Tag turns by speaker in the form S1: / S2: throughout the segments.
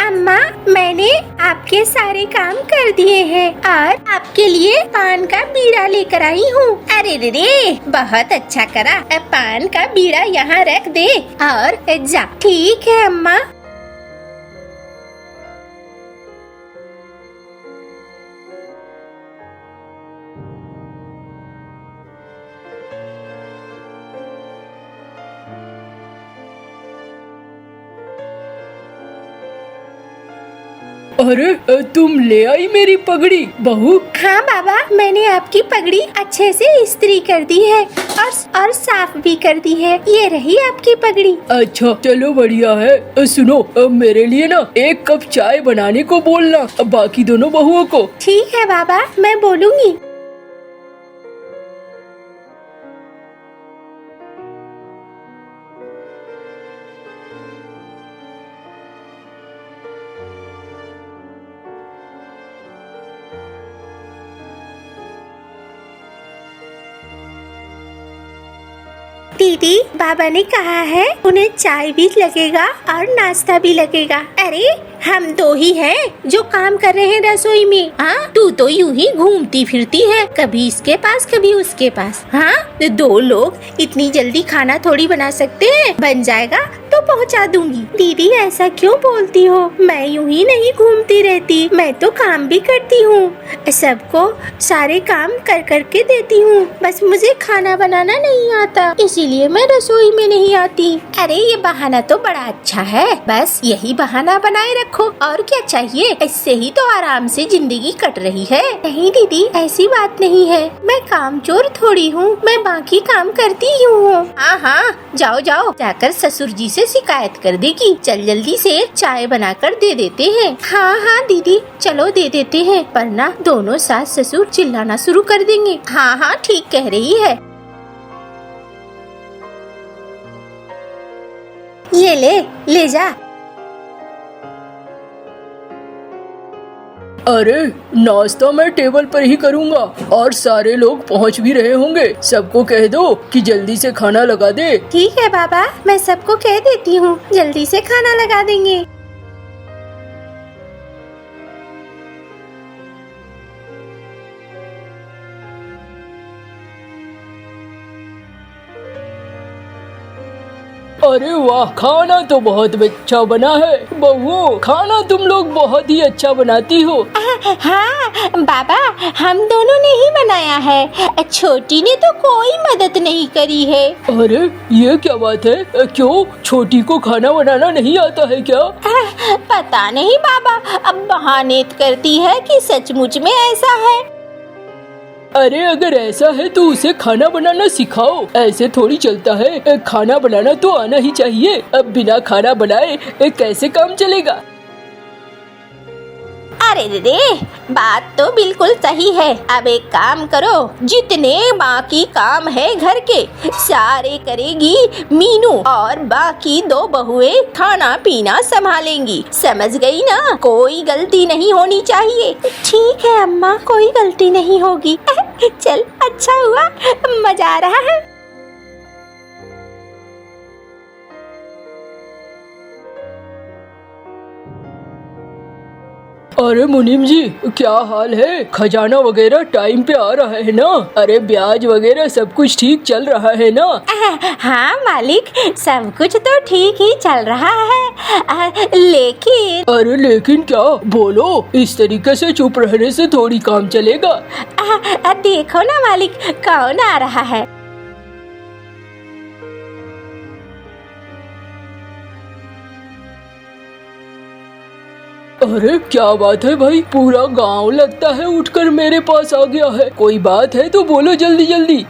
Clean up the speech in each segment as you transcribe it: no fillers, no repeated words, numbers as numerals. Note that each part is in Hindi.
S1: अम्मा, मैंने आपके सारे काम कर दिए हैं और आपके लिए पान का बीड़ा लेकर आई हूँ। अरे रे, बहुत अच्छा करा। अब पान का बीड़ा यहाँ रख दे और जा। ठीक है अम्मा।
S2: अरे तुम ले आई मेरी पगड़ी बहू?
S1: हाँ बाबा, मैंने आपकी पगड़ी अच्छे से इस्त्री कर दी है और साफ भी कर दी है। ये रही आपकी पगड़ी।
S2: अच्छा, चलो बढ़िया है। सुनो, मेरे लिए ना 1 कप चाय बनाने को बोलना, बाकी दोनों बहुओं को।
S1: ठीक है बाबा, मैं बोलूँगी। दीदी, बाबा ने कहा है उन्हें चाय भी लगेगा और नाश्ता भी लगेगा। अरे हम 2 ही हैं जो काम कर रहे हैं रसोई में। हाँ, तू तो यूं ही घूमती फिरती है, कभी इसके पास कभी उसके पास। हाँ, 2 लोग इतनी जल्दी खाना थोड़ी बना सकते हैं। बन जाएगा तो पहुंचा दूंगी। दीदी ऐसा क्यों बोलती हो? मैं यूं ही नहीं घूमती रहती, मैं तो काम भी करती हूँ। सबको सारे काम कर करके देती हूँ, बस मुझे खाना बनाना नहीं आता, इसीलिए मैं रसोई में नहीं आती। अरे ये बहाना तो बड़ा अच्छा है, बस यही बहाना बनाए रखो, और क्या चाहिए। इससे ही तो आराम से जिंदगी कट रही है। नहीं दीदी, ऐसी बात नहीं है, मैं कामचोर थोड़ी हूँ, मैं बाकी काम करती ही हूँ। हाँ हाँ, जाओ जाओ, जाकर ससुर जी से शिकायत कर देगी। चल जल्दी से चाय बनाकर दे देते हैं। हाँ हाँ दीदी, चलो दे देते हैं, वरना दोनों सास ससुर चिल्लाना शुरू कर देंगे। हाँ हाँ, ठीक कह रही है। ये ले जा।
S2: अरे नाश्ता मैं टेबल पर ही करूँगा, और सारे लोग पहुँच भी रहे होंगे। सबको कह दो कि जल्दी से खाना लगा दे।
S1: ठीक है बाबा, मैं सबको कह देती हूँ, जल्दी से खाना लगा देंगे।
S2: अरे वाह, खाना तो बहुत अच्छा बना है। बहू, खाना तुम लोग बहुत ही अच्छा बनाती हो।
S1: हाँ बाबा, हम दोनों ने ही बनाया है, छोटी ने तो कोई मदद नहीं करी है।
S2: अरे ये क्या बात है? क्यों, छोटी को खाना बनाना नहीं आता है क्या?
S1: पता नहीं बाबा, अब बहाने करती है कि सचमुच में ऐसा है।
S2: अरे अगर ऐसा है तो उसे खाना बनाना सिखाओ, ऐसे थोड़ी चलता है। खाना बनाना तो आना ही चाहिए। अब बिना खाना बनाए कैसे काम चलेगा?
S1: अरे रे, बात तो बिल्कुल सही है। अब एक काम करो, जितने बाकी काम है घर के सारे करेगी मीनू, और बाकी 2 बहुएं खाना पीना संभालेंगी। समझ गई ना? कोई गलती नहीं होनी चाहिए। ठीक है अम्मा, कोई गलती नहीं होगी। चल, अच्छा हुआ, मजा आ रहा है।
S2: अरे मुनीम जी, क्या हाल है? खजाना वगैरह टाइम पे आ रहा है ना? अरे ब्याज वगैरह सब कुछ ठीक चल रहा है ना?
S1: हाँ मालिक, सब कुछ तो ठीक ही चल रहा है, लेकिन।
S2: अरे लेकिन क्या? बोलो, इस तरीके से चुप रहने से थोड़ी काम चलेगा।
S1: देखो ना मालिक, कौन आ रहा है।
S2: अरे क्या बात है भाई, पूरा गांव लगता है उठकर मेरे पास आ गया है। कोई बात है तो बोलो जल्दी जल्दी।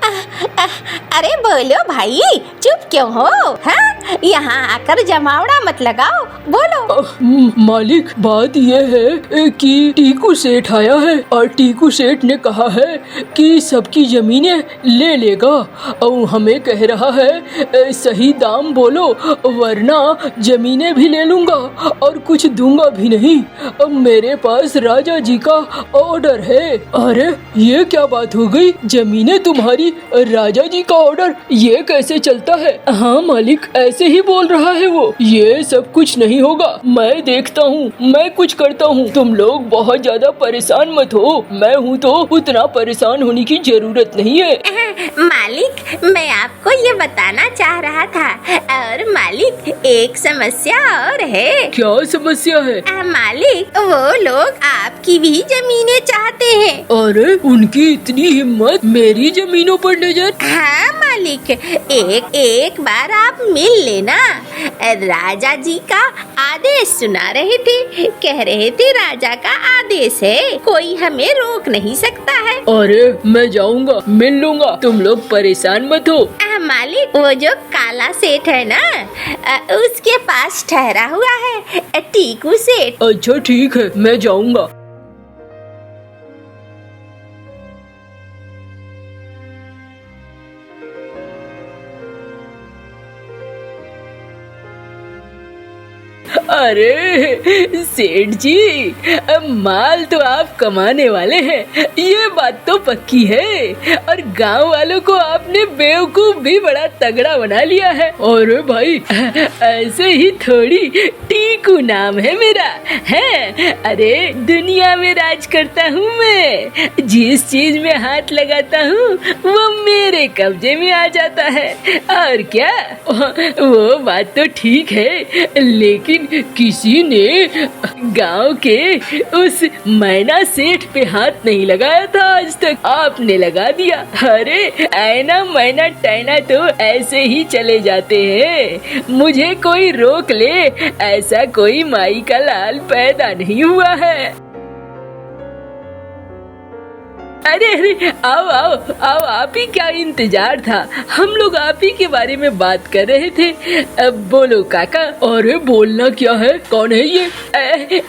S1: अरे बोलो भाई, चुप क्यों हो? हाँ, यहाँ आकर जमावड़ा मत लगाओ, बोलो।
S2: मालिक, बात ये है कि टीकू सेठ आया है, और टीकू सेठ ने कहा है कि सबकी जमीनें ले लेगा, और हमें कह रहा है सही दाम बोलो, वरना जमीनें भी ले लूंगा और कुछ दूंगा भी नहीं। अब मेरे पास राजा जी का ऑर्डर है। अरे ये क्या बात हो गई? जमीनें तुम्हारी, राजा जी का ऑर्डर, ये कैसे चलता है? हाँ मालिक, ऐसे ही बोल रहा है वो। ये सब कुछ नहीं नहीं होगा, मैं देखता हूँ, मैं कुछ करता हूँ। तुम लोग बहुत ज्यादा परेशान मत हो, मैं हूँ तो उतना परेशान होने की जरूरत नहीं है।
S1: मालिक, मैं आपको ये बताना चाह रहा था। और मालिक, एक समस्या और है।
S2: क्या समस्या है?
S1: मालिक, वो लोग आपकी भी जमीनें चाहते हैं।
S2: अरे उनकी इतनी हिम्मत, मेरी जमीनों पर नजर?
S1: हाँ मालिक, एक बार आप मिल लेना। राजा जी का आदेश सुना रहे थे, कह रहे थे राजा का आदेश है, कोई हमें रोक नहीं सकता है।
S2: अरे मैं जाऊंगा, मिल लूंगा, तुम लोग परेशान मत हो।
S1: मालिक, वो जो काला सेठ है ना, उसके पास ठहरा हुआ है टीकू सेठ।
S2: अच्छा ठीक है, मैं जाऊंगा। अरे सेठ जी, माल तो आप कमाने वाले हैं, ये बात तो पक्की है। और गांव वालों को आपने बेवकूफ भी बड़ा तगड़ा बना लिया है। और भाई ऐसे ही थोड़ी, टीकू नाम है मेरा, है। अरे दुनिया में राज करता हूँ मैं, जिस चीज में हाथ लगाता हूँ वो मेरे कब्जे में आ जाता है। और क्या, वो बात तो ठीक है, लेकिन किसी ने गांव के उस मैना सेठ पे हाथ नहीं लगाया था आज तक, आपने लगा दिया। अरे ऐना मैना टैना तो ऐसे ही चले जाते हैं, मुझे कोई रोक ले ऐसा कोई माई का लाल पैदा नहीं हुआ है। अरे अरे आओ आओ आओ, आप ही क्या इंतजार था, हम लोग आप ही के बारे में बात कर रहे थे। अब बोलो काका। अरे बोलना क्या है, कौन है ये?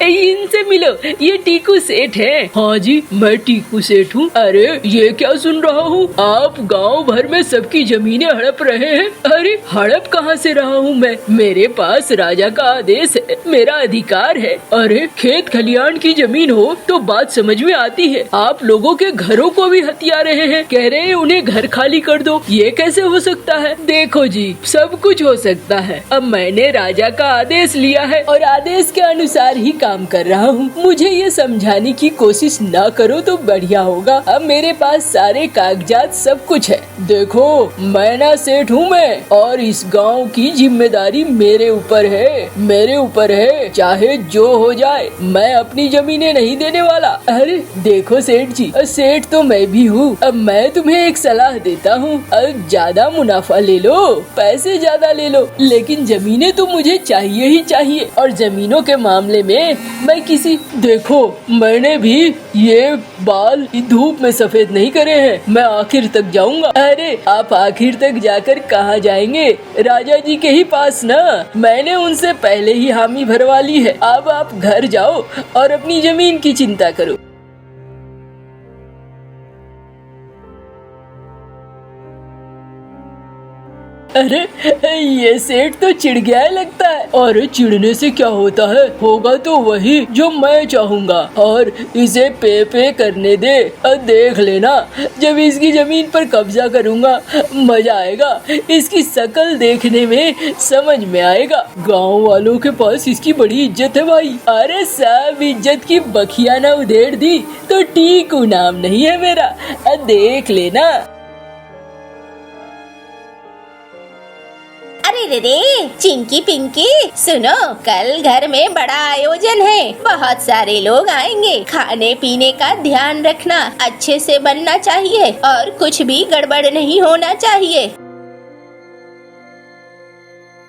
S2: इनसे मिलो, ये टीकू सेठ है। हाँ जी, मैं टीकू सेठ हूँ। अरे ये क्या सुन रहा हूँ, आप गांव भर में सबकी जमीनें हड़प रहे हैं। अरे हड़प कहाँ से रहा हूँ मैं, मेरे पास राजा का आदेश है, मेरा अधिकार है। अरे खेत खलियान की जमीन हो तो बात समझ में आती है, आप लोगों के घरों को भी हथिया रहे हैं, कह रहे हैं उन्हें घर खाली कर दो। ये कैसे हो सकता है? देखो जी, सब कुछ हो सकता है। अब मैंने राजा का आदेश लिया है और आदेश के अनुसार ही काम कर रहा हूँ। मुझे ये समझाने की कोशिश ना करो तो बढ़िया होगा। अब मेरे पास सारे कागजात सब कुछ है। देखो मैना सेठ हूँ मैं, और इस गाँव की जिम्मेदारी मेरे ऊपर है, मेरे ऊपर है, चाहे जो हो जाए। मैं अपनी जमीनें नहीं देने वाला। अरे देखो सेठ जी, सेठ तो मैं भी हूँ। अब मैं तुम्हें एक सलाह देता हूँ, अब ज्यादा मुनाफा ले लो, पैसे ज्यादा ले लो, लेकिन जमीनें तो मुझे चाहिए ही चाहिए। और जमीनों के मामले में मैं किसी, देखो मैंने भी ये बाल धूप में सफेद नहीं करे हैं, मैं आखिर तक जाऊंगा। अरे आप आखिर तक जाकर कहाँ जाएंगे, राजा जी के ही पास ना, मैंने उनसे पहले ही हामी भरवा ली है। अब आप घर जाओ और अपनी जमीन की चिंता करो। अरे ये सेठ तो चिढ़ गया है लगता है। और चिढ़ने से क्या होता है, होगा तो वही जो मैं चाहूँगा। और इसे पे करने दे, देख लेना जब इसकी जमीन पर कब्जा करूँगा, मजा आएगा। इसकी शक्ल देखने में समझ में आएगा। गांव वालों के पास इसकी बड़ी इज्जत है भाई। अरे सब इज्जत की बखिया ना उधेड़ दी तो टीकू नाम नहीं है मेरा, देख लेना।
S1: अरे रे चिंकी पिंकी, सुनो, कल घर में बड़ा आयोजन है, बहुत सारे लोग आएंगे। खाने पीने का ध्यान रखना, अच्छे से बनना चाहिए और कुछ भी गड़बड़ नहीं होना चाहिए।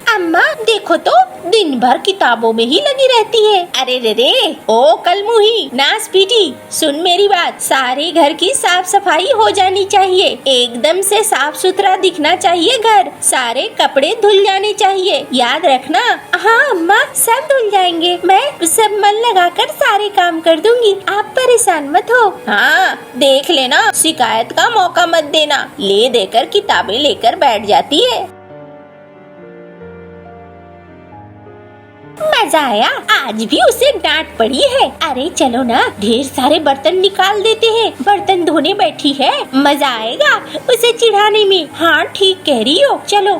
S1: अम्मा देखो तो, दिन भर किताबों में ही लगी रहती है। अरे रे ओ कलमुही नास पीटी, सुन मेरी बात, सारे घर की साफ सफाई हो जानी चाहिए, एकदम से साफ सुथरा दिखना चाहिए घर, सारे कपड़े धुल जाने चाहिए, याद रखना। हाँ अम्मा, सब धुल जाएंगे, मैं सब मन लगाकर सारे काम कर दूंगी, आप परेशान मत हो। हाँ देख लेना, शिकायत का मौका मत देना, ले देकर किताबें लेकर बैठ जाती है। मजा आया, आज भी उसे डांट पड़ी है। अरे चलो ना, ढेर सारे बर्तन निकाल देते हैं, बर्तन धोने बैठी है, मजा आएगा उसे चिढ़ाने में। हाँ ठीक कह रही हो, चलो।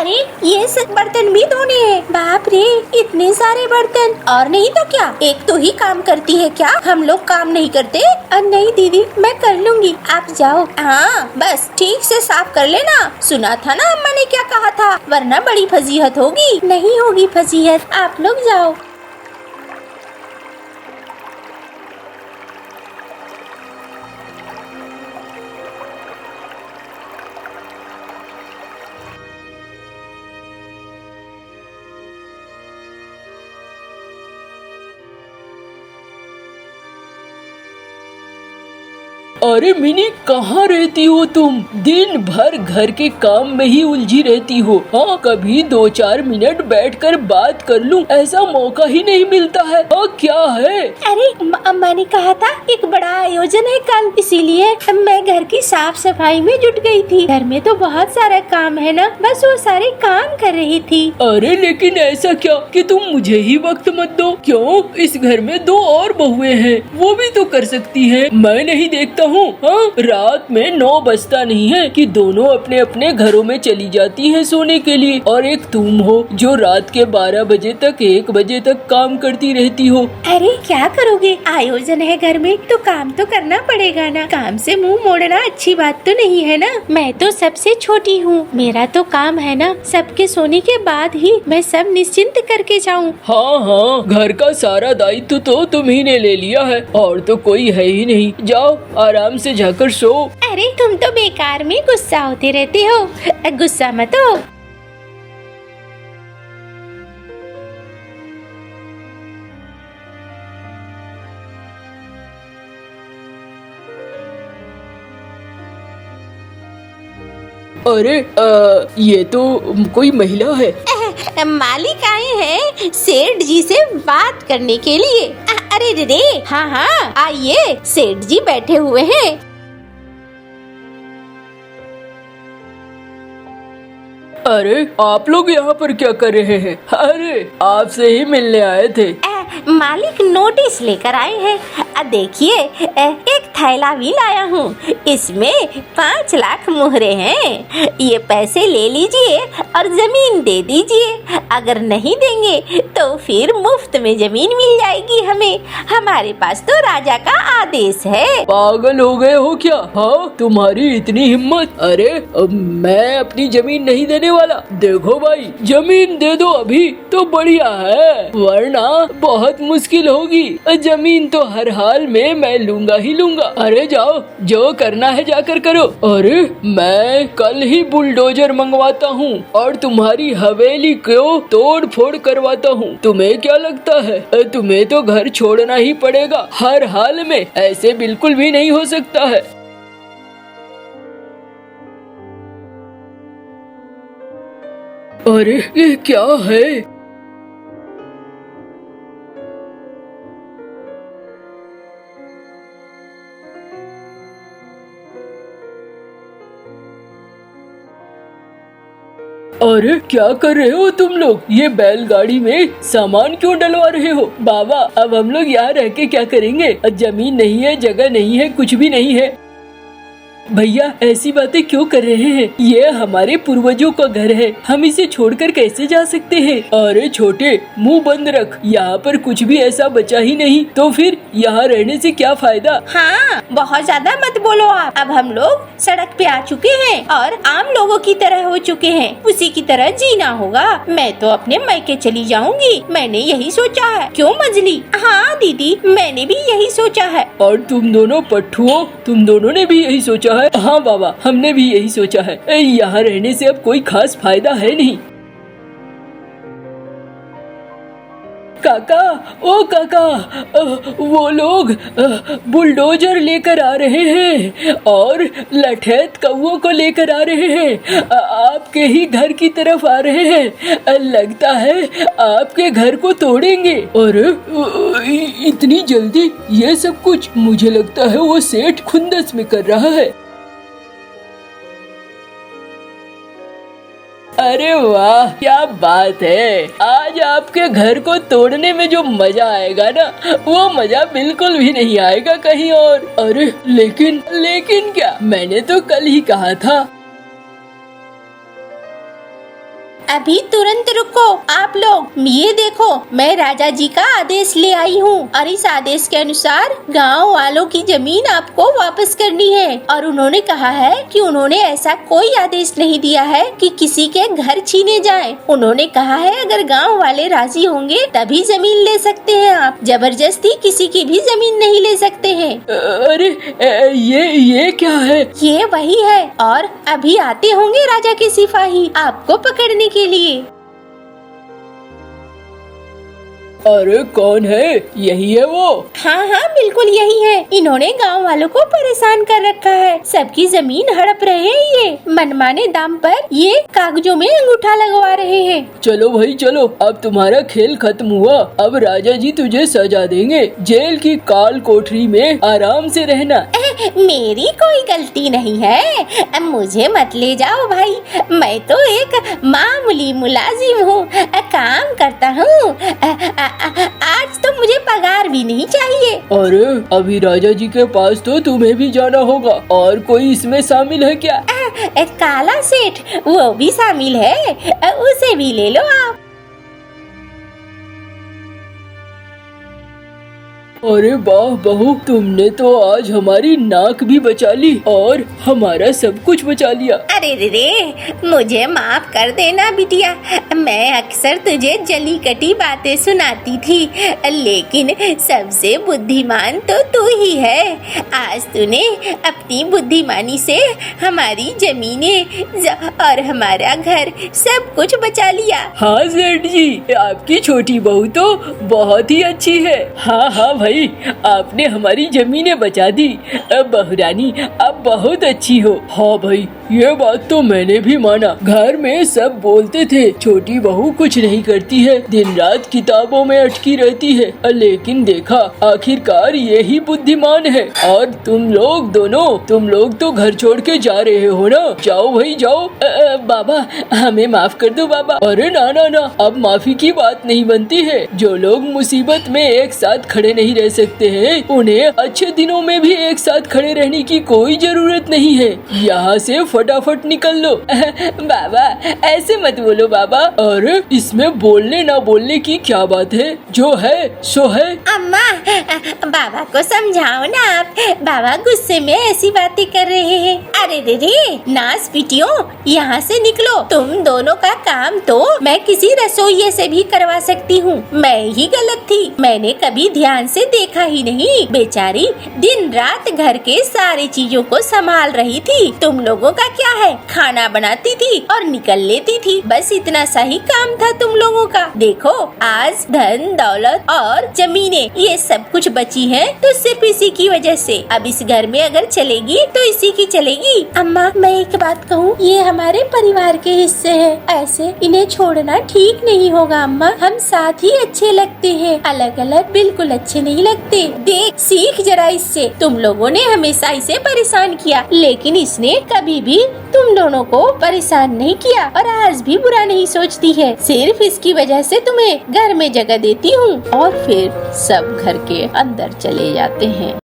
S1: अरे ये सब बर्तन भी धोने हैं। बाप रे, इतने सारे बर्तन। और नहीं तो क्या, एक तो ही काम करती है क्या? हम लोग काम नहीं करते? नहीं दीदी, मैं कर लूँगी, आप जाओ। हाँ बस ठीक से साफ कर लेना। सुना था ना अम्मा ने क्या कहा था, वरना बड़ी फजीहत होगी। नहीं होगी फजीहत, आप लोग जाओ।
S2: अरे मिनी, कहाँ रहती हो तुम? दिन भर घर के काम में ही उलझी रहती हो। हाँ, कभी 2-4 मिनट बैठकर बात कर लूं, ऐसा मौका ही नहीं मिलता है। हाँ, क्या है?
S1: अरे अम्मा ने कहा था एक बड़ा आयोजन है कल, इसीलिए मैं घर की साफ सफाई में जुट गई थी। घर में तो बहुत सारा काम है ना, बस वो सारे काम कर रही थी।
S2: अरे लेकिन ऐसा क्या कि तुम मुझे ही वक्त मत दो? क्यों? इस घर में 2 और बहुएं हैं, वो भी तो कर सकती हैं। मैं नहीं देखता हूँ? हाँ, रात में 9 बजता नहीं है कि दोनों अपने अपने घरों में चली जाती हैं सोने के लिए, और एक तुम हो जो रात के 12 बजे तक 1 बजे तक काम करती रहती हो।
S1: अरे क्या करोगे, आयोजन है घर में तो काम तो करना पड़ेगा ना। काम से मुंह मोड़ना अच्छी बात तो नहीं है ना। मैं तो सबसे छोटी हूँ, मेरा तो काम है ना सबके सोने के बाद ही मैं सब निश्चिंत करके जाऊँ।
S2: हाँ हाँ, घर का सारा दायित्व तो तुम्ही ने ले लिया है, और तो कोई है ही नहीं। जाओ आराम से जाकर सो।
S1: अरे तुम तो बेकार में गुस्सा होते रहते हो, गुस्सा मत हो।
S2: अरे ये तो कोई महिला है।
S1: मालिक आए हैं सेठ जी से बात करने के लिए। अरे रे, हाँ हाँ आइए, सेठ जी बैठे हुए हैं।
S2: अरे आप लोग यहाँ पर क्या कर रहे हैं? अरे आपसे ही मिलने आए थे।
S1: मालिक नोटिस लेकर आए हैं। देखिए, एक थैला भी लाया हूँ, इसमें 5 लाख मुहरे हैं। ये पैसे ले लीजिए और जमीन दे दीजिए। अगर नहीं देंगे तो फिर मुफ्त में जमीन मिल जाएगी हमें। हमारे पास तो राजा का आदेश है।
S2: पागल हो गए हो क्या? हाँ, तुम्हारी इतनी हिम्मत? अरे मैं अपनी जमीन नहीं देने वाला। देखो भाई, जमीन दे दो अभी तो बढ़िया है, वरना बहुत मुश्किल होगी। जमीन तो हर हाल में मैं लूंगा ही लूंगा। अरे जाओ, जो करना है जाकर करो। अरे मैं कल ही बुलडोजर मंगवाता हूँ और तुम्हारी हवेली को तोड़ फोड़ करवाता हूँ। तुम्हें क्या लगता है तुम्हें तो घर छोड़ना ही पड़ेगा हर हाल में? ऐसे बिल्कुल भी नहीं हो सकता है। अरे ये क्या है? अरे क्या कर रहे हो तुम लोग? ये बैलगाड़ी में सामान क्यों डलवा रहे हो? बाबा, अब हम लोग यहाँ रह के क्या करेंगे? जमीन नहीं है, जगह नहीं है, कुछ भी नहीं है। भैया ऐसी बातें क्यों कर रहे हैं? ये हमारे पूर्वजों का घर है, हम इसे छोड़कर कैसे जा सकते हैं? अरे छोटे, मुंह बंद रख, यहाँ पर कुछ भी ऐसा बचा ही नहीं, तो फिर यहाँ रहने से क्या फायदा?
S1: हाँ, बहुत ज्यादा मत बोलो आप। अब हम लोग सड़क पे आ चुके हैं और आम लोगों की तरह हो चुके हैं, उसी की तरह जीना होगा। मैं तो अपने मायके चली जाऊंगी, मैंने यही सोचा है। क्यों मजली? हाँ दीदी, मैंने भी यही सोचा है।
S2: और तुम दोनों पट्टुओं, तुम दोनों ने भी यही सोचा है? हाँ बाबा, हमने भी यही सोचा है। यहाँ रहने से अब कोई खास फायदा है नहीं। काका, ओ काका, वो लोग बुलडोजर लेकर आ रहे हैं और लठैत कौओं को लेकर आ रहे हैं। आपके ही घर की तरफ आ रहे हैं। लगता है आपके घर को तोड़ेंगे। और इतनी जल्दी ये सब कुछ? मुझे लगता है वो सेठ खुंदस में कर रहा है। अरे वाह, क्या बात है। आज आपके घर को तोड़ने में जो मजा आएगा ना, वो मजा बिल्कुल भी नहीं आएगा कहीं और। अरे लेकिन क्या? मैंने तो कल ही कहा था।
S1: अभी तुरंत रुको आप लोग, ये देखो मैं राजा जी का आदेश ले आई हूँ और इस आदेश के अनुसार गांव वालों की जमीन आपको वापस करनी है। और उन्होंने कहा है कि उन्होंने ऐसा कोई आदेश नहीं दिया है कि किसी के घर छीने जाए। उन्होंने कहा है अगर गांव वाले राजी होंगे तभी जमीन ले सकते हैं आप, जबरदस्ती किसी की भी जमीन नहीं ले सकते हैं।
S2: अरे ये क्या है?
S1: ये वही है और अभी आते होंगे राजा के सिपाही आपको पकड़ने के लिए।
S2: अरे कौन है? यही है वो?
S1: हाँ हाँ बिल्कुल यही है। इन्होंने गांव वालों को परेशान कर रखा है, सबकी जमीन हड़प रहे हैं, ये मनमाने दाम पर ये कागजों में अंगूठा लगवा रहे हैं।
S2: चलो भाई चलो, अब तुम्हारा खेल खत्म हुआ। अब राजा जी तुझे सजा देंगे, जेल की काल कोठरी में आराम से रहना।
S1: मेरी कोई गलती नहीं है, अब मुझे मत ले जाओ भाई, मैं तो एक मामूली मुलाजिम हूँ, काम करता हूँ, आज तो मुझे पगार भी नहीं चाहिए।
S2: अरे अभी राजा जी के पास तो तुम्हें भी जाना होगा, और कोई इसमें शामिल है क्या?
S1: काला सेठ वो भी शामिल है, उसे भी ले लो आप।
S2: अरे वाह बहू, तुमने तो आज हमारी नाक भी बचा ली और हमारा सब कुछ बचा लिया।
S1: अरे रे, मुझे माफ कर देना बिटिया, मैं अक्सर तुझे जली कटी बातें सुनाती थी, लेकिन सबसे बुद्धिमान तो तू ही है। आज तूने अपनी बुद्धिमानी से हमारी जमीनें और हमारा घर सब कुछ बचा लिया।
S2: हाँ सेठ जी, आपकी छोटी बहू तो बहुत ही अच्छी है। हाँ हाँ भाई, आपने हमारी जमीनें बचा दी। अब बहुरानी आप बहुत अच्छी हो। हाँ भाई, ये बात तो मैंने भी माना। घर में सब बोलते थे छोटी बहू कुछ नहीं करती है, दिन रात किताबों में अटकी रहती है, लेकिन देखा आखिरकार ये ही बुद्धिमान है। और तुम लोग तो घर छोड़ के जा रहे हो ना? जाओ भाई जाओ। बाबा हमें माफ कर दो बाबा। अरे ना ना ना, अब माफी की बात नहीं बनती है। जो लोग मुसीबत में एक साथ खड़े नहीं रह सकते हैं, उन्हें अच्छे दिनों में भी एक साथ खड़े रहने की कोई जरूरत नहीं है। यहाँ से फटाफट निकल लो। बाबा ऐसे मत बोलो बाबा। अरे इसमें बोलने ना बोलने की क्या बात है, जो है सो है।
S1: अम्मा बाबा को समझाओ ना आप, बाबा गुस्से में ऐसी बातें कर रहे हैं। अरे रे नास पिटियो, यहाँ से निकलो। तुम दोनों का काम तो मैं किसी रसोइये से भी करवा सकती हूँ, मैं ही गलत थी, मैंने कभी ध्यान से देखा ही नहीं। बेचारी दिन रात घर के सारी चीजों को संभाल रही थी, तुम लोगों का क्या है, खाना बनाती थी और निकल लेती थी, बस इतना सा ही काम था तुम लोगों का। देखो आज धन दौलत और जमीनें ये सब कुछ बची है तो सिर्फ इसी की वजह से। अब इस घर में अगर चलेगी तो इसी की चलेगी। अम्मा मैं एक बात कहूँ, ये हमारे परिवार के हिस्से है, ऐसे इन्हें छोड़ना ठीक नहीं होगा अम्मा। हम साथ ही अच्छे लगते हैं, अलग अलग बिल्कुल अच्छे नहीं लगते। देख सीख जरा इससे, तुम लोगों ने हमेशा इसे परेशान किया, लेकिन इसने कभी भी तुम दोनों को परेशान नहीं किया और आज भी बुरा नहीं सोचती है। सिर्फ इसकी वजह से तुम्हें घर में जगह देती हूँ और फिर सब घर के अंदर चले जाते हैं।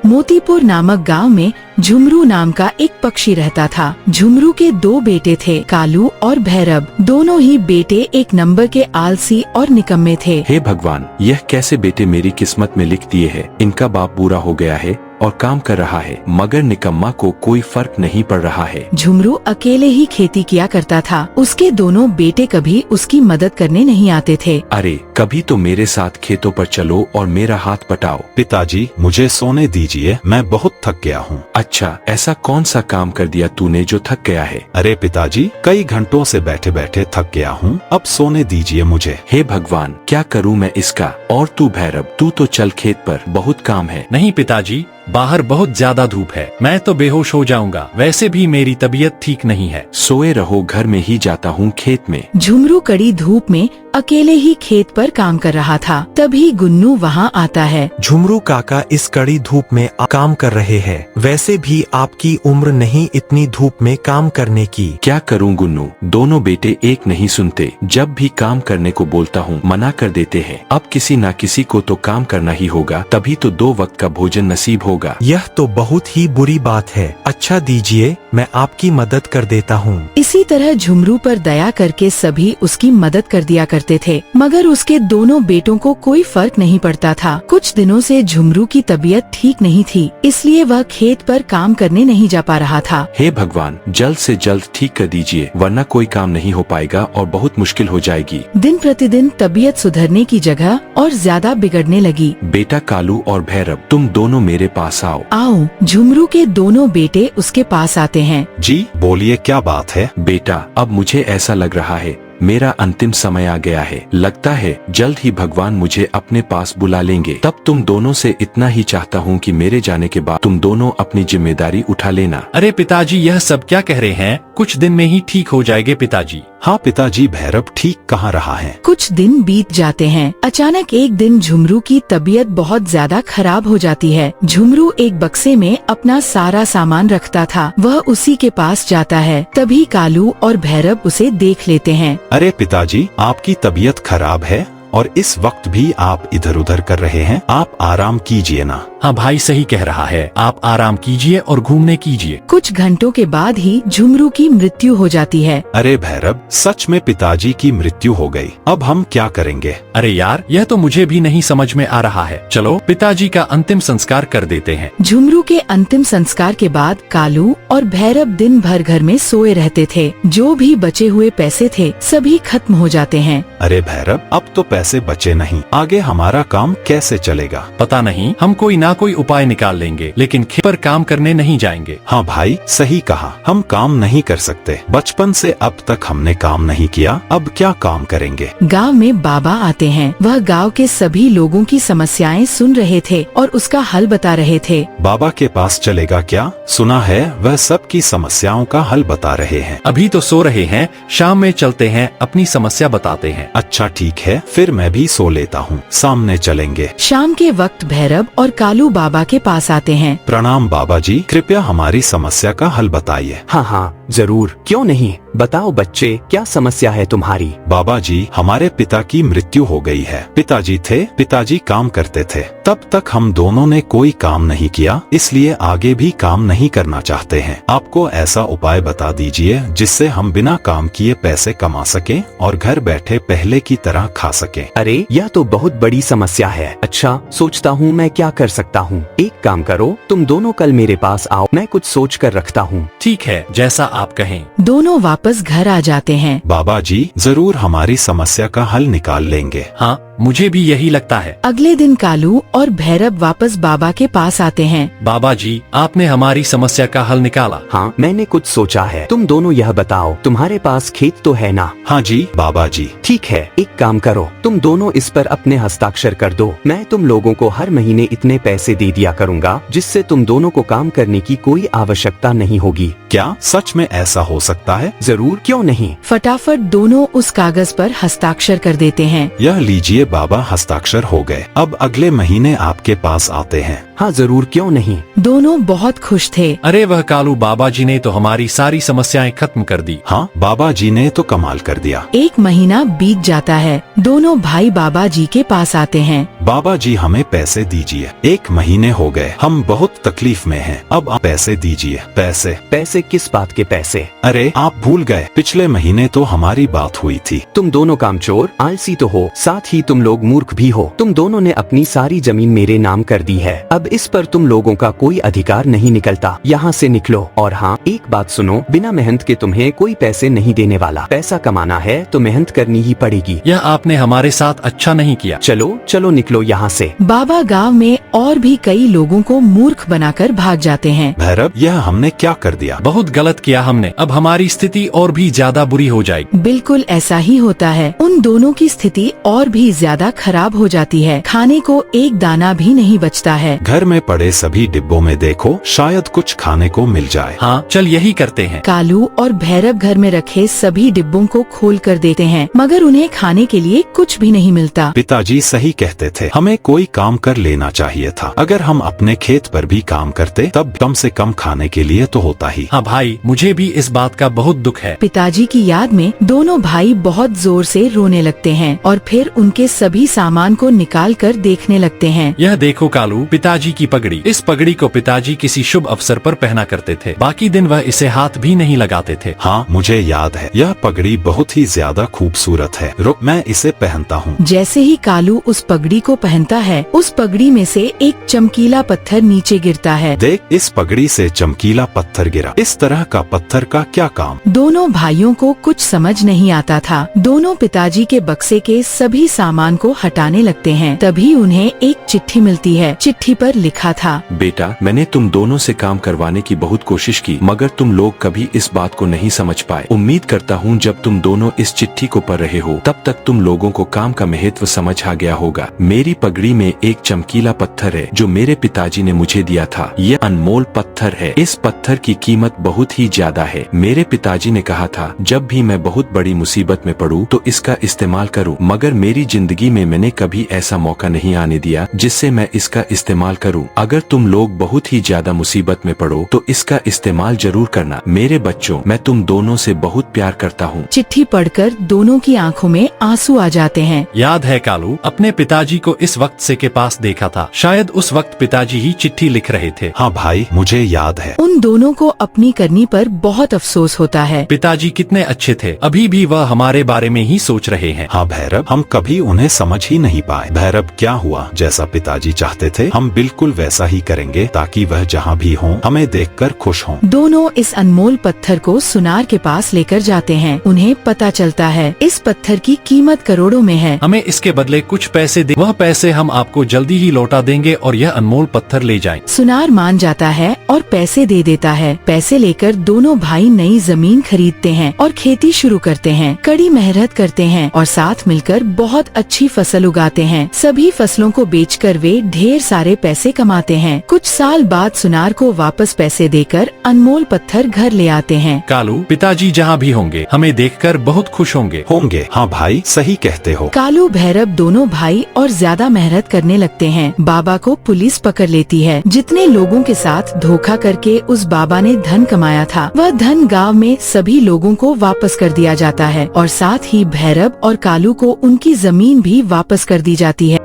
S3: मोतीपुर नामक गांव में झुमरू नाम का एक पक्षी रहता था। झुमरू के 2 बेटे थे, कालू और भैरव। दोनों ही बेटे एक नंबर के आलसी और निकम्मे थे।
S4: हे भगवान, यह कैसे बेटे मेरी किस्मत में लिख दिए हैं। इनका बाप बूढ़ा हो गया है और काम कर रहा है, मगर निकम्मा को कोई फर्क नहीं पड़ रहा है।
S3: झुमरू अकेले ही खेती किया करता था, उसके दोनों बेटे कभी उसकी मदद करने नहीं आते थे।
S4: अरे कभी तो मेरे साथ खेतों पर चलो और मेरा हाथ पटाओ।
S5: पिताजी मुझे सोने दीजिए, मैं बहुत थक गया हूँ।
S4: अच्छा, ऐसा कौन सा काम कर दिया तूने जो थक गया है?
S5: अरे पिताजी कई घंटों से बैठे बैठे थक गया हूँ, अब सोने दीजिए मुझे।
S4: हे भगवान, क्या करूँ मैं इसका? और तू भैरव, तू तो चल खेत पर, बहुत काम है।
S6: नहीं पिताजी, बाहर बहुत ज्यादा धूप है, मैं तो बेहोश हो जाऊंगा, वैसे भी मेरी तबीयत ठीक नहीं है।
S4: सोए रहो, घर में ही जाता हूँ खेत में।
S3: झुमरू कड़ी धूप में अकेले ही खेत पर काम कर रहा था। तभी गुन्नू वहाँ आता है।
S7: झुमरू काका इस कड़ी धूप में काम कर रहे हैं। वैसे भी आपकी उम्र नहीं इतनी धूप में काम करने की।
S4: क्या करूं गुन्नू, दोनों बेटे एक नहीं सुनते। जब भी काम करने को बोलता हूं मना कर देते हैं। अब किसी ना किसी को तो काम करना ही होगा, तभी तो 2 वक्त का भोजन नसीब होगा।
S7: यह तो बहुत ही बुरी बात है। अच्छा दीजिए, मैं आपकी मदद कर देता हूँ।
S3: इसी तरह झुमरू पर दया करके सभी उसकी मदद कर दिया करते थे, मगर उसके दोनों बेटों को कोई फर्क नहीं पड़ता था। कुछ दिनों से झुमरू की तबीयत ठीक नहीं थी, इसलिए वह खेत पर काम करने नहीं जा पा रहा था।
S4: हे भगवान, जल्द से जल्द ठीक कर दीजिए, वरना कोई काम नहीं हो पाएगा और बहुत मुश्किल हो जाएगी।
S3: दिन प्रतिदिन तबीयत सुधरने की जगह और ज्यादा बिगड़ने लगी।
S4: बेटा कालू और भैरव, तुम दोनों मेरे पास आओ।
S3: आओ। झुमरू के दोनों बेटे उसके पास आते हैं।
S5: जी बोलिए, क्या बात है?
S4: बेटा, अब मुझे ऐसा लग रहा है मेरा अंतिम समय आ गया है। लगता है जल्द ही भगवान मुझे अपने पास बुला लेंगे। तब तुम दोनों से इतना ही चाहता हूँ कि मेरे जाने के बाद तुम दोनों अपनी जिम्मेदारी उठा लेना।
S6: अरे पिताजी, यह सब क्या कह रहे हैं? कुछ दिन में ही ठीक हो जाएंगे पिताजी।
S5: हाँ पिताजी, भैरव ठीक कहाँ रहा है।
S3: कुछ दिन बीत जाते हैं। अचानक एक दिन झुमरू की तबीयत बहुत ज्यादा खराब हो जाती है। झुमरू एक बक्से में अपना सारा सामान रखता था, वह उसी के पास जाता है। तभी कालू और भैरव उसे देख लेते हैं।
S5: अरे पिताजी, आपकी तबीयत खराब है और इस वक्त भी आप इधर उधर कर रहे हैं। आप आराम कीजिए ना।
S6: हाँ भाई, सही कह रहा है। आप आराम कीजिए और घूमने कीजिए।
S3: कुछ घंटों के बाद ही झुमरू की मृत्यु हो जाती है।
S5: अरे भैरव, सच में पिताजी की मृत्यु हो गई। अब हम क्या करेंगे?
S6: अरे यार, यह तो मुझे भी नहीं समझ में आ रहा है। चलो पिताजी का अंतिम संस्कार कर देते हैं।
S3: झुमरू के अंतिम संस्कार के बाद कालू और भैरव दिन भर घर में सोए रहते थे। जो भी बचे हुए पैसे थे सभी खत्म हो जाते हैं।
S5: अरे भैरव, अब तो पैसे बचे नहीं, आगे हमारा काम कैसे चलेगा?
S6: पता नहीं, हम कोई ना कोई उपाय निकाल लेंगे, लेकिन खेत पर काम करने नहीं जाएंगे।
S5: हाँ भाई, सही कहा। हम काम नहीं कर सकते। बचपन से अब तक हमने काम नहीं किया, अब क्या काम करेंगे?
S3: गांव में बाबा आते हैं। वह गांव के सभी लोगों की समस्याएं सुन रहे थे और उसका हल बता रहे थे।
S5: बाबा के पास चलेगा क्या? सुना है वह सबकी समस्याओं का हल बता रहे हैं।
S6: अभी तो सो रहे हैं, शाम में चलते हैं, अपनी समस्या बताते हैं।
S5: अच्छा ठीक है, फिर मैं भी सो लेता हूँ, सामने चलेंगे।
S3: शाम के वक्त भैरव और कालू बाबा के पास आते हैं।
S5: प्रणाम बाबा जी, कृपया हमारी समस्या का हल बताइए।
S8: हाँ हाँ जरूर, क्यों नहीं। बताओ बच्चे, क्या समस्या है तुम्हारी?
S5: बाबा जी, हमारे पिता की मृत्यु हो गई है। पिताजी थे, पिताजी काम करते थे। तब तक हम दोनों ने कोई काम नहीं किया, इसलिए आगे भी काम नहीं करना चाहते हैं। आपको ऐसा उपाय बता दीजिए जिससे हम बिना काम किए पैसे कमा सकें और घर बैठे पहले की तरह खा सकें।
S8: अरे यह तो बहुत बड़ी समस्या है। अच्छा, सोचता हूँ मैं क्या कर सकता हूँ। एक काम करो, तुम दोनों कल मेरे पास आओ, मैं कुछ सोच कर रखता हूँ।
S6: ठीक है, जैसा आप कहें।
S3: दोनों वापस घर आ जाते हैं।
S5: बाबा जी, जरूर हमारी समस्या का हल निकाल लेंगे।
S6: हाँ, मुझे भी यही लगता है।
S3: अगले दिन कालू और भैरव वापस बाबा के पास आते हैं।
S6: बाबा जी, आपने हमारी समस्या का हल निकाला।
S8: हाँ, मैंने कुछ सोचा है। तुम दोनों यह बताओ, तुम्हारे पास खेत तो है ना?
S5: हाँ जी बाबा जी।
S8: ठीक है, एक काम करो, तुम दोनों इस पर अपने हस्ताक्षर कर दो। मैं तुम लोगों को हर महीने इतने पैसे दे दिया करूँगा, जिससे तुम दोनों को काम करने की कोई आवश्यकता नहीं होगी।
S5: क्या सच में ऐसा हो सकता है?
S8: जरूर, क्यों नहीं।
S3: फटाफट दोनों उस कागज पर हस्ताक्षर कर देते हैं।
S5: यह लीजिए बाबा, हस्ताक्षर हो गए। अब अगले महीने आपके पास आते हैं।
S8: हाँ जरूर, क्यों नहीं।
S3: दोनों बहुत खुश थे।
S6: अरे वह कालू बाबा जी ने तो हमारी सारी समस्याएं खत्म कर दी।
S5: हाँ, बाबा जी ने तो कमाल कर दिया।
S3: एक महीना बीत जाता है। दोनों भाई बाबा जी के पास आते हैं।
S5: बाबा जी, हमें पैसे दीजिए। 1 महीने हो गए, हम बहुत तकलीफ में हैं। अब आप पैसे दीजिए। पैसे?
S8: पैसे किस बात के पैसे?
S5: अरे आप भूल गए, पिछले महीने तो हमारी बात हुई थी।
S8: तुम दोनों कामचोर, आलसी तो हो, साथ ही तुम लोग मूर्ख भी हो। तुम दोनों ने अपनी सारी जमीन मेरे नाम कर दी है। अब इस पर तुम लोगों का कोई अधिकार नहीं निकलता। यहाँ से निकलो। और हाँ, एक बात सुनो, बिना मेहनत के तुम्हें कोई पैसे नहीं देने वाला। पैसा कमाना है तो मेहनत करनी ही पड़ेगी।
S6: यह आपने हमारे साथ अच्छा नहीं किया।
S8: चलो चलो निकलो। निकलो यहाँ से।
S3: बाबा गांव में और भी कई लोगों को मूर्ख बनाकर भाग जाते हैं।
S5: भैरव, यह हमने क्या कर दिया?
S6: बहुत गलत किया हमने। अब हमारी स्थिति और भी ज्यादा बुरी हो जाएगी।
S3: बिल्कुल ऐसा ही होता है। उन दोनों की स्थिति और भी ज्यादा खराब हो जाती है। खाने को एक दाना भी नहीं बचता है।
S5: घर में पड़े सभी डिब्बों में देखो, शायद कुछ खाने को मिल जाए।
S6: हाँ, चल यही करते हैं।
S3: कालू और भैरव घर में रखे सभी डिब्बों को खोल कर देते हैं, मगर उन्हें खाने के लिए कुछ भी नहीं मिलता।
S5: पिताजी सही कहते थे, हमें कोई काम कर लेना चाहिए था। अगर हम अपने खेत पर भी काम करते तब कम से कम खाने के लिए तो होता ही।
S6: हाँ भाई, मुझे भी इस बात का बहुत दुख है।
S3: पिताजी की याद में दोनों भाई बहुत जोर से रोने लगते हैं और फिर उनके सभी सामान को निकाल कर देखने लगते हैं।
S6: यह देखो कालू, पिताजी की पगड़ी। इस पगड़ी को पिताजी किसी शुभ अवसर पर पहना करते थे। बाकी दिन वह इसे हाथ भी नहीं लगाते थे।
S5: हाँ, मुझे याद है। यह पगड़ी बहुत ही ज्यादा खूबसूरत है। रुक, मैं इसे पहनता हूँ।
S3: जैसे ही कालू उस पगड़ी को पहनता है, उस पगड़ी में से एक चमकीला पत्थर नीचे गिरता है।
S5: देख, इस पगड़ी से चमकीला पत्थर गिरा। इस तरह का पत्थर का क्या काम?
S3: दोनों भाइयों को कुछ समझ नहीं आता था। दोनों पिताजी के बक्से के सभी सामान को हटाने लगते हैं। तभी उन्हें एक चिट्ठी मिलती है। चिट्ठी पर लिखा था,
S4: बेटा, मैंने तुम दोनों से काम करवाने की बहुत कोशिश की, मगर तुम लोग कभी इस बात को नहीं समझ पाए। उम्मीद करता हूँ जब तुम दोनों इस चिट्ठी को पढ़ रहे हो तब तक तुम लोगों को काम का महत्व समझ आ गया होगा। मेरी पगड़ी में एक चमकीला पत्थर है जो मेरे पिताजी ने मुझे दिया था। ये अनमोल पत्थर है। इस पत्थर की कीमत बहुत ही ज्यादा है। मेरे पिताजी ने कहा था जब भी मैं बहुत बड़ी मुसीबत में पड़ूं तो इसका इस्तेमाल करूं, मगर मेरी जिंदगी में मैंने कभी ऐसा मौका नहीं आने दिया जिससे मैं इसका इस्तेमाल करूं। अगर तुम लोग बहुत ही ज्यादा मुसीबत में पड़ो तो इसका इस्तेमाल जरूर करना। मेरे बच्चों, मैं तुम दोनों से बहुत प्यार करता हूँ।
S3: चिट्ठी पढ़कर दोनों की आंखों में आंसू आ जाते हैं।
S6: याद है कालू, अपने पिताजी को इस वक्त से के पास देखा था। शायद उस वक्त पिताजी ही चिट्ठी लिख रहे थे।
S5: हाँ भाई, मुझे याद है।
S3: उन दोनों को अपनी करनी पर बहुत अफसोस होता है।
S6: पिताजी कितने अच्छे थे। अभी भी वह हमारे बारे में ही सोच रहे हैं।
S5: हाँ भैरव, हम कभी उन्हें समझ ही नहीं पाए। भैरव, क्या हुआ? जैसा पिताजी चाहते थे हम बिल्कुल वैसा ही करेंगे, ताकि वह जहाँ भी हों हमें देखकर खुश हों।
S3: दोनों इस अनमोल पत्थर को सुनार के पास लेकर जाते हैं। उन्हें पता चलता है इस पत्थर की कीमत करोड़ों में है।
S6: हमें इसके बदले कुछ पैसे दे। वह पैसे हम आपको जल्दी ही लौटा देंगे और यह अनमोल पत्थर ले जाएं।
S3: सुनार मान जाता है और पैसे दे देता है। पैसे लेकर दोनों भाई नई जमीन खरीदते हैं और खेती शुरू करते हैं। कड़ी मेहनत करते हैं और साथ मिलकर बहुत अच्छी फसल उगाते हैं। सभी फसलों को बेचकर वे ढेर सारे पैसे कमाते हैं। कुछ साल बाद सुनार को वापस पैसे देकर अनमोल पत्थर घर ले आते हैं।
S6: कालू, पिताजी जहाँ भी होंगे हमें देखकर बहुत खुश होंगे।
S5: हाँ भाई, सही कहते हो।
S3: कालू भैरव दोनों भाई और ज्यादा मेहनत करने लगते हैं। बाबा को पुलिस पकड़ लेती है। जितने लोगों के साथ धोखा करके उस बाबा ने धन कमाया था, वह धन गांव में सभी लोगों को वापस कर दिया जाता है और साथ ही भैरव और कालू को उनकी जमीन भी वापस कर दी जाती है।